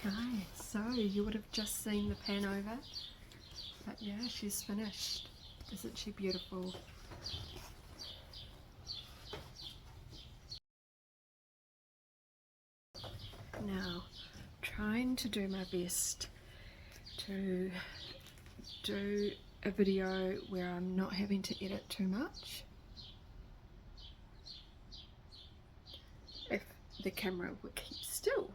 Right, so you would have just seen the pan over, but yeah, she's finished. Isn't she beautiful? Now, trying to do my best to do a video where I'm not having to edit too much. If the camera would keep still.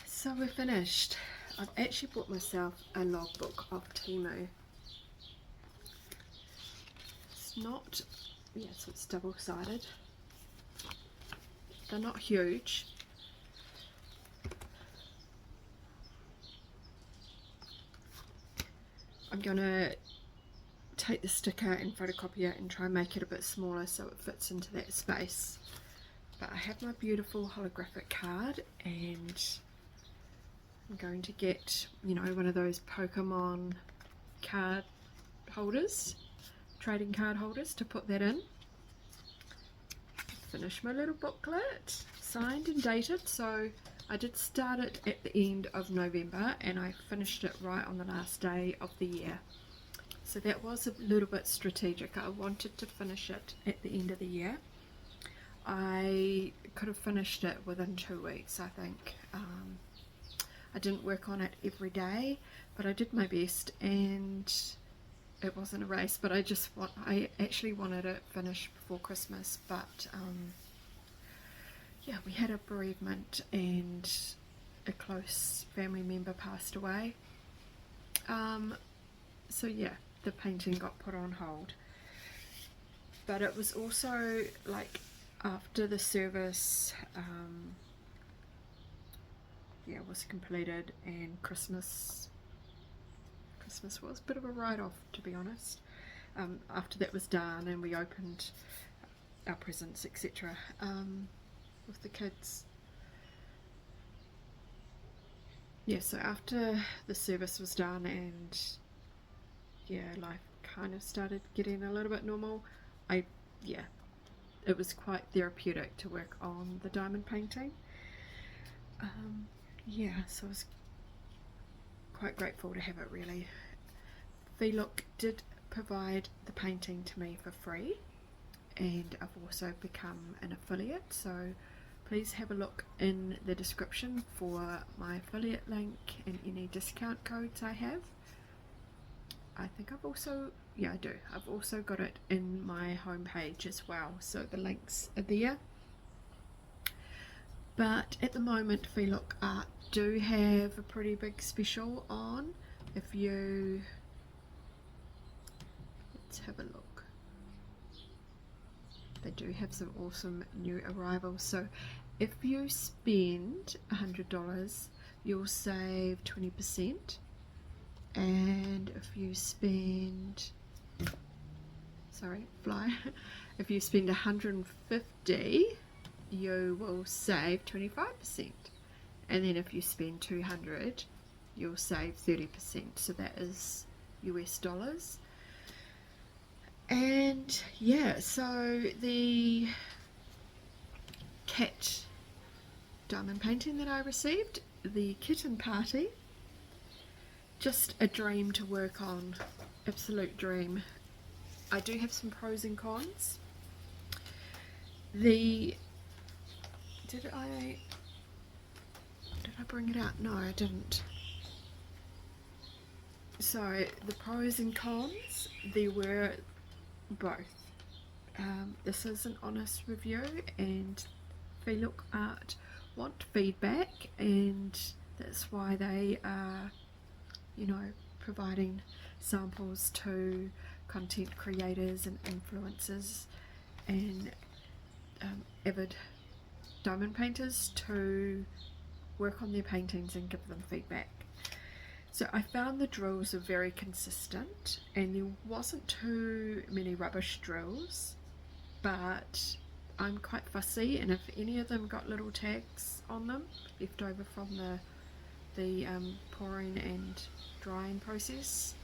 So we're finished. I've actually bought myself a logbook of Temu. It's not, yes, it's double-sided. They're not huge. I'm gonna take the sticker and photocopy it and try and make it a bit smaller so it fits into that space. But I have my beautiful holographic card, and I'm going to get, you know, one of those Pokemon card holders, trading card holders, to put that in. Finish my little booklet, signed and dated. So I did start it at the end of November and I finished it right on the last day of the year. So that was a little bit strategic. I wanted to finish it at the end of the year. I could have finished it within 2 weeks, I think. I didn't work on it every day, but I did my best, and it wasn't a race, but I actually wanted it finished before Christmas, but yeah, we had a bereavement and a close family member passed away. So yeah, the painting got put on hold. But it was also like after the service yeah, was completed, and Christmas was a bit of a write-off, to be honest. After that was done and we opened our presents, etc., with the kids. Yeah, so after the service was done and yeah, life kind of started getting a little bit normal, yeah, it was quite therapeutic to work on the diamond painting. Yeah, so I was quite grateful to have it, really. FeeLook did provide the painting to me for free, and I've also become an affiliate, so please have a look in the description for my affiliate link and any discount codes I have. I think I've also, yeah, I do. I've also got it in my homepage as well, so the links are there. But at the moment, FeeLookArt do have a pretty big special on. If you, let's have a look. They do have some awesome new arrivals. So if you spend $100, you'll save 20%. And if you spend, sorry, fly, if you spend 150, you will save 25%. And then if you spend 200, you'll save 30%. So that is US dollars. And yeah, so the cat diamond painting that I received, the Kitten Party, just a dream to work on, absolute dream. I do have some pros and cons. Did I bring it out? No, I didn't. So the pros and cons, there were both. This is an honest review, and FeeLookArt want feedback, and that's why they are, you know, providing samples to content creators and influencers and avid diamond painters to work on their paintings and give them feedback. So I found the drills are very consistent, and there wasn't too many rubbish drills, but I'm quite fussy, and if any of them got little tags on them left over from the pouring and drying process,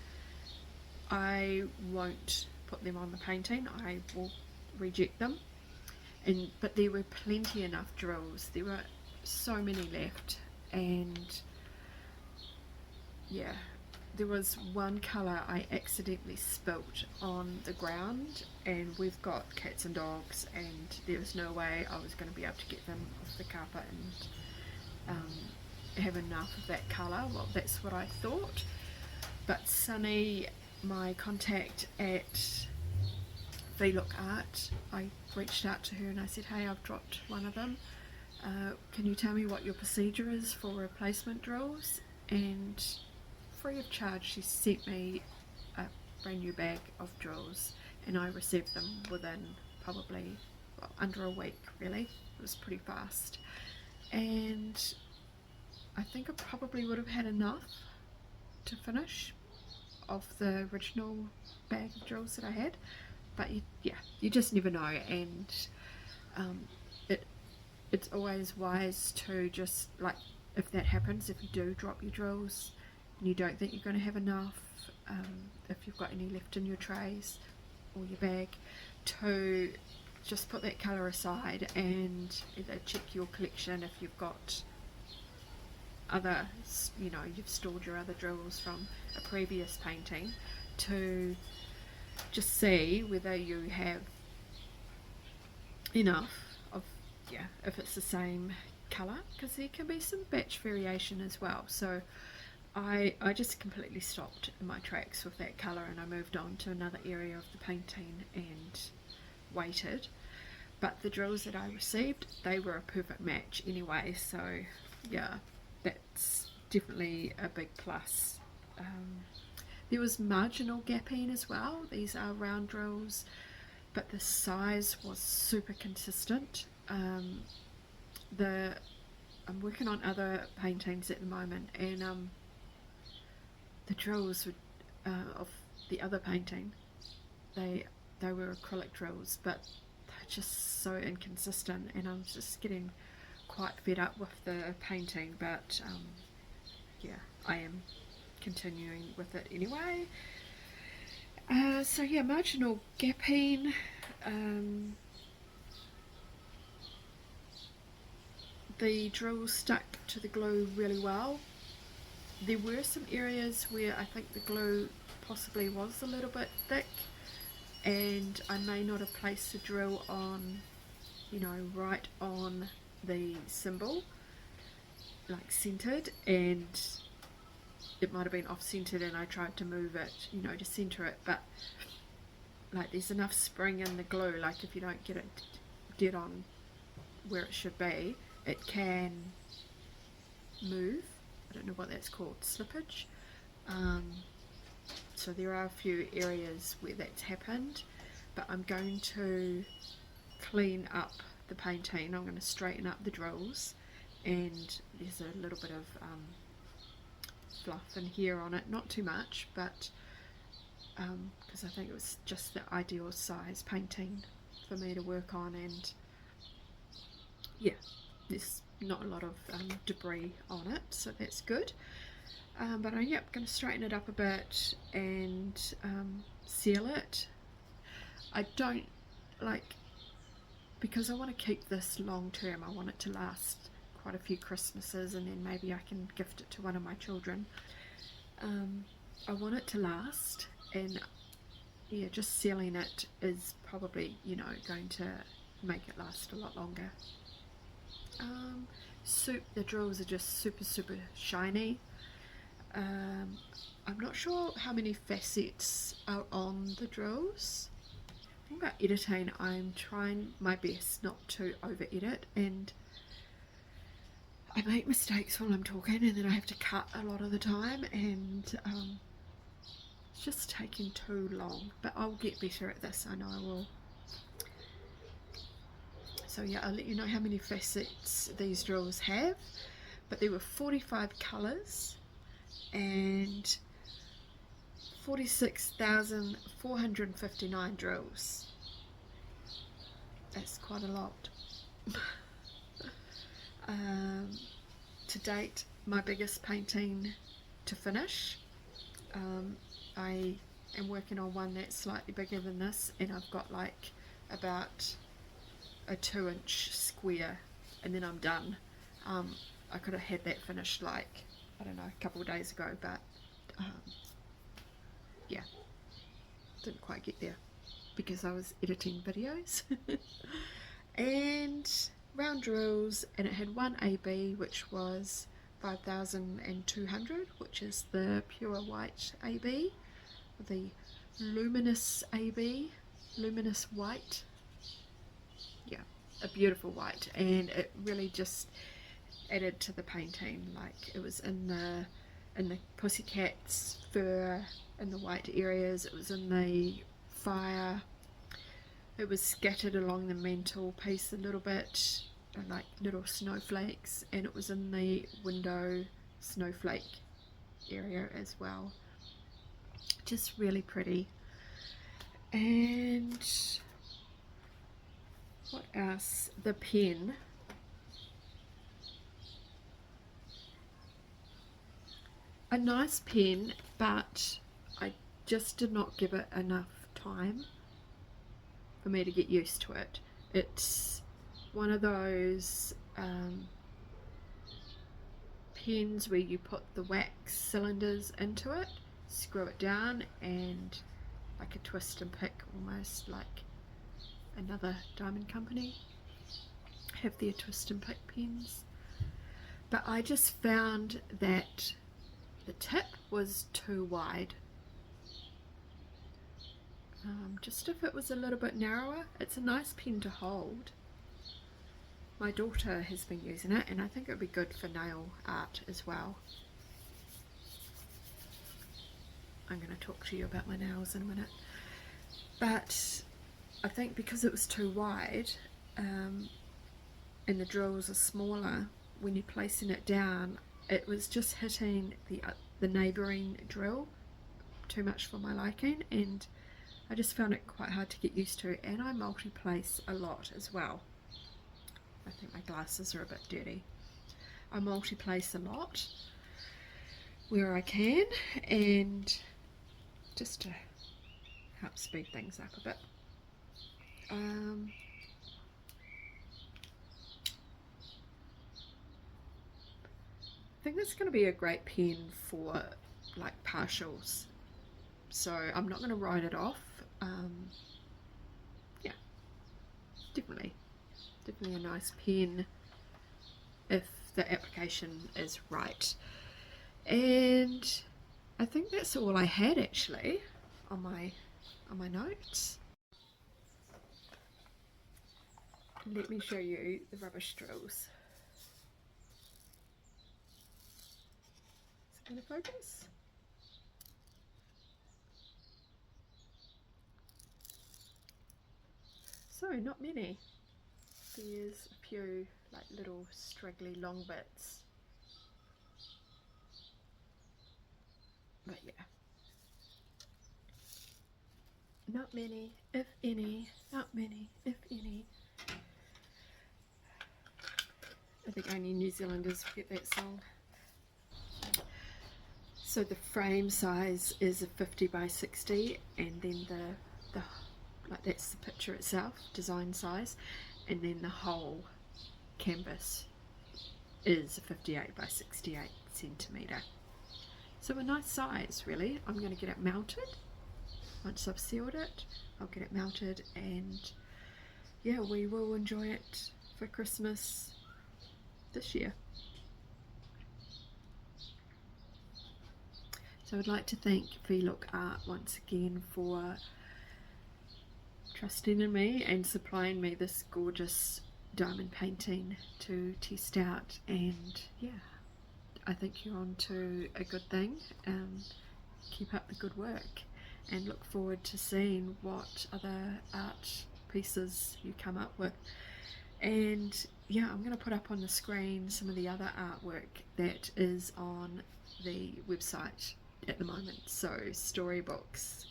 I won't put them on the painting. I will reject them. But there were plenty enough drills. There were so many left, and yeah, there was one colour I accidentally spilt on the ground, and we've got cats and dogs, and there was no way I was going to be able to get them off the carpet and have enough of that colour. Well, that's what I thought. But Sunny, my contact at FeeLookArt, I reached out to her and I said, hey, I've dropped one of them. Can you tell me what your procedure is for replacement drills? And free of charge, she sent me a brand new bag of drills, and I received them within probably, well, under a week really. It was pretty fast, and I think I probably would have had enough to finish of the original bag of drills that I had, but you just never know. And it's always wise to just, like, if that happens, if you do drop your drills and you don't think you're going to have enough, if you've got any left in your trays or your bag, to just put that colour aside and either check your collection if you've got other, you've stored your other drills from a previous painting, to just see whether you have enough of, if it's the same colour, because there can be some batch variation as well. So I just completely stopped in my tracks with that colour, and I moved on to another area of the painting and waited. But the drills that I received, they were a perfect match anyway, so yeah, that's definitely a big plus. There was marginal gapping as well. These are round drills, but the size was super consistent. I'm working on other paintings at the moment, and the drills of the other painting, they were acrylic drills, but they're just so inconsistent, and I'm just getting quite fed up with the painting. But yeah, I am continuing with it anyway. So yeah, marginal gapping. The drill stuck to the glue really well. There were some areas where I think the glue possibly was a little bit thick, and I may not have placed the drill on, right on the symbol, like centered, and it might have been off-centered, and I tried to move it, to center it, but like there's enough spring in the glue, like if you don't get it dead on where it should be, it can move. I don't know what that's called, slippage. So there are a few areas where that's happened, but I'm going to clean up the painting. I'm going to straighten up the drills, and there's a little bit of fluff in here on it, not too much, but because I think it was just the ideal size painting for me to work on, and yeah, there's not a lot of debris on it, so that's good. But I'm going to straighten it up a bit and seal it. I don't because I want to keep this long term, I want it to last quite a few Christmases, and then maybe I can gift it to one of my children. I want it to last, and yeah, just sealing it is probably, going to make it last a lot longer. The drills are just super shiny. I'm not sure how many facets are on the drills. I think about editing, I'm trying my best not to over edit, and I make mistakes while I'm talking, and then I have to cut a lot of the time, and it's just taking too long, but I'll get better at this, I know I will. So yeah, I'll let you know how many facets these drills have, but there were 45 colours and 46,459 drills. That's quite a lot. To date, my biggest painting to finish. I am working on one that's slightly bigger than this, and I've got like about a 2-inch square, and then I'm done. I could have had that finished like, I don't know, a couple of days ago, but yeah, didn't quite get there because I was editing videos. And round drills, and it had one AB which was 5,200, which is the pure white AB, the luminous AB, luminous white. Yeah, a beautiful white, and it really just added to the painting. Like, it was in the pussycat's fur, in the white areas, it was in the fire, it was scattered along the mantle piece a little bit, like little snowflakes, and it was in the window snowflake area as well. Just really pretty. And what else? The pen. A nice pen, but I just did not give it enough time for me to get used to it. It's one of those pens where you put the wax cylinders into it, screw it down, and like a twist and pick, almost like another diamond company have their twist and pick pens. But I just found that the tip was too wide. Just if it was a little bit narrower. It's a nice pen to hold. My daughter has been using it, and I think it would be good for nail art as well. I'm going to talk to you about my nails in a minute. But I think because it was too wide, and the drills are smaller, when you're placing it down, it was just hitting the neighbouring drill too much for my liking, and I just found it quite hard to get used to. And I multi-place a lot as well. I think my glasses are a bit dirty. I multi-place a lot where I can, and just to help speed things up a bit. I think that's going to be a great pen for like partials, so I'm not going to write it off. Yeah, definitely a nice pen if the application is right. And I think that's all I had actually on my notes. Let me show you the rubbish drills. Is it going to focus? So not many. There's a few like little straggly long bits, but yeah, not many, if any. Not many, if any. I think only New Zealanders get that song. So the frame size is a 50 by 60, and then the like, that's the picture itself, design size, and then the whole canvas is a 58 by 68 centimetre. So a nice size really. I'm going to get it mounted. Once I've sealed it, I'll get it mounted, and yeah, we will enjoy it for Christmas this year. So I'd like to thank FeeLook Art once again for trusting in me and supplying me this gorgeous diamond painting to test out, and yeah, I think you're on to a good thing. Keep up the good work, and look forward to seeing what other art pieces you come up with. And yeah, I'm going to put up on the screen some of the other artwork that is on the website at the moment. So storybooks,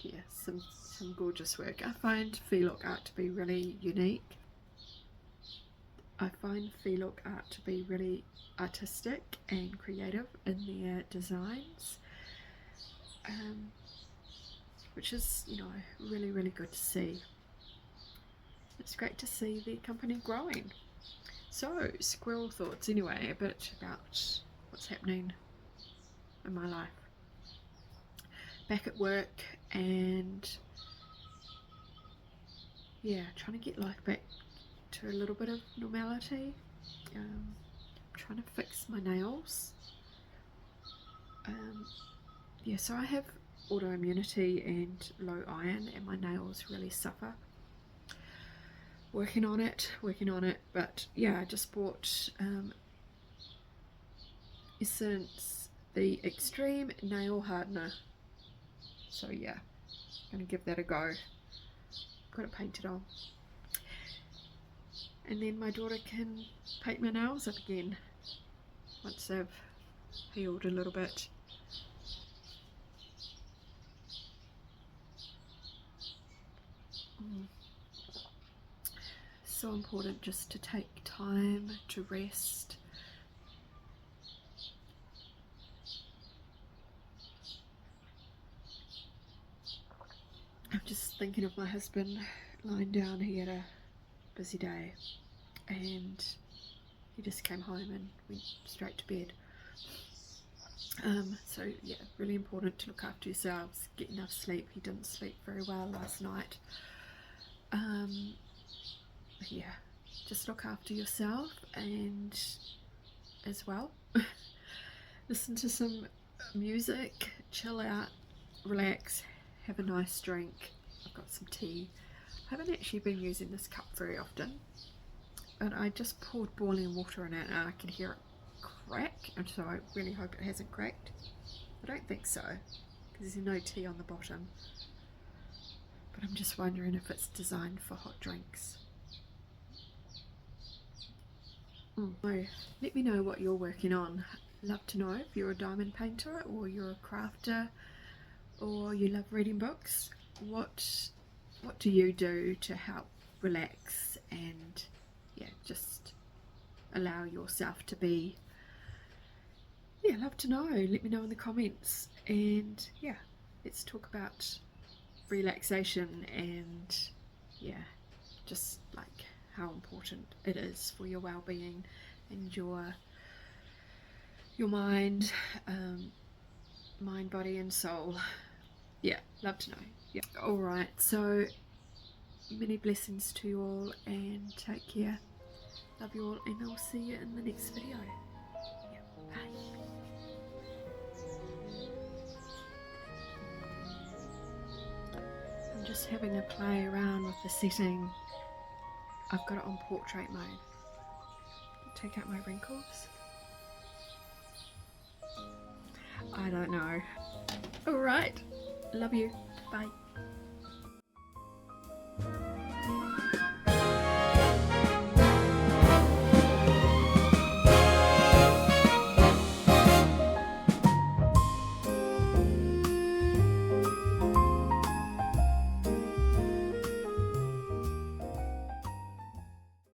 yeah, some gorgeous work. I find FeeLook Art to be really unique. I find FeeLook Art to be really artistic and creative in their designs, which is, you know, really good to see. it's great to see the company growing. So, squirrel thoughts anyway, a bit about what's happening in my life. Back at work, and yeah, trying to get life back to a little bit of normality. Trying to fix my nails. Yeah, so I have autoimmunity and low iron, and my nails really suffer. Working on it, but yeah, I just bought Essence, the Extreme Nail Hardener. So yeah, I'm gonna give that a go. Got it painted on. And then my daughter can paint my nails up again once they've healed a little bit. So important just to take time to rest. I'm just thinking of my husband lying down. He had a busy day and he just came home and went straight to bed. So yeah, really important to look after yourselves, get enough sleep. He didn't sleep very well last night. Yeah, just look after yourself, and as well listen to some music, chill out, relax, have a nice drink. I've got some tea. I haven't actually been using this cup very often, but I just poured boiling water in it and I can hear it crack, and so I really hope it hasn't cracked. I don't think so, because there's no tea on the bottom, but I'm just wondering if it's designed for hot drinks. So let me know what you're working on. Love to know if you're a diamond painter or you're a crafter or you love reading books. What do you do to help relax and yeah, just allow yourself to be? Yeah, love to know. Let me know in the comments, and yeah, let's talk about relaxation and yeah, just like how important it is for your well-being and your mind, body and soul. Yeah, love to know. Yeah. Alright, so many blessings to you all, and take care. Love you all, and I'll see you in the next video. Yeah, bye. I'm just having a play around with the setting. I've got it on portrait mode. Take out my wrinkles. I don't know. Alright, love you. Bye.